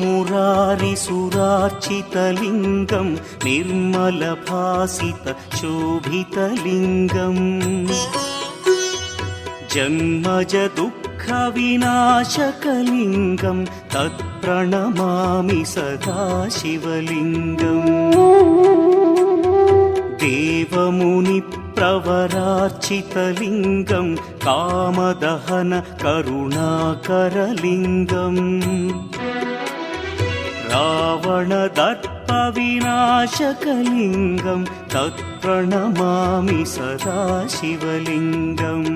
मुरारिसुरार्चितलिङ्गं निर्मलभासितशोभितलिङ्गम् जन्मजदुःखविनाशकलिङ्गं तत्प्रणमामि सदा शिवलिङ्गम् देवमुनिप्रवरार्चितलिङ्गं कामदहन करुणाकरलिङ्गम् रावणदर्पविनाशकलिङ्गं तत्प्रणमामि सदा शिवलिङ्गम्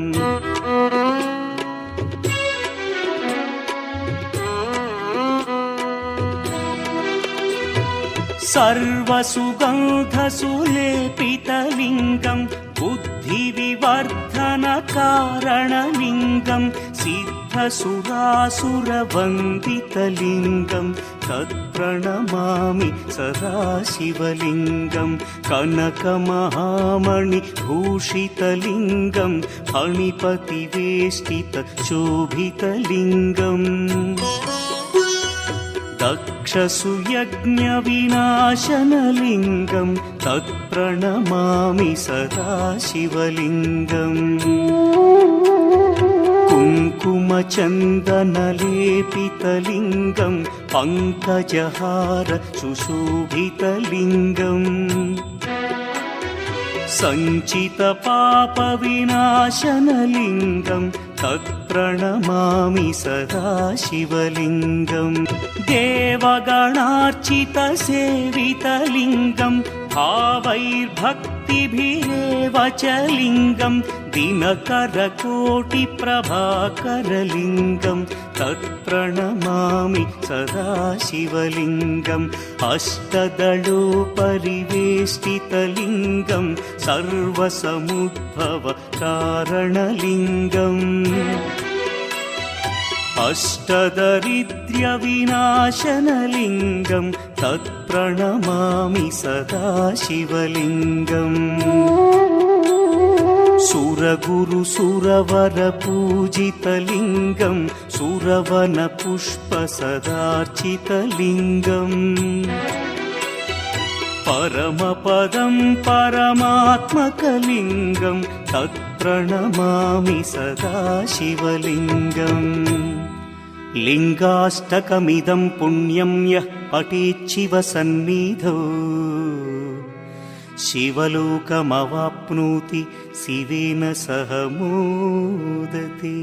सर्वसुगन्धसुलेपितलिङ्गं बुद्धिविवर्धनकारणलिङ्गं सिद्धसुरासुरवन्दितलिङ्गं तत्प्रणमामि सदा शिवलिङ्गं कनकमहामणिभूषितलिङ्गं फणिपतिवेष्टितशोभितलिङ्गम् दक्षसुयज्ञविनाशनलिङ्गं तत्प्रणमामि सदा शिवलिङ्गम् कुङ्कुमचन्दनलेपितलिङ्गं पङ्कजहार सुशोभितलिङ्गम् सञ्चितपापविनाशनलिङ्गं तत्प्रणमामि सदा शिवलिङ्गम् देवगणार्चितसेवितलिङ्गं भावैर्भक्तिभिरेव च लिङ्गं दिनकरकोटिप्रभाकरलिङ्गं तत्प्रणमामि सदा शिवलिङ्गम् अष्टदलोपरिवेष्टितलिङ्गं सर्वसमुद्भवकारणलिङ्गम् अष्टदरिद्र्यविनाशनलिङ्गं तत्प्रणमामि सदा शिवलिङ्गम् सुरगुरुसुरवरपूजितलिङ्गं सुरवनपुष्पसदार्चितलिङ्गम् परमपदं परमात्मकलिङ्गं तत्प्रणमामि सदा शिवलिङ्गम् लिङ्गाष्टकमिदं पुण्यं यः पठेच्छिवसन्निधौ शिवलोकमवाप्नोति शिवेन सह मोदते।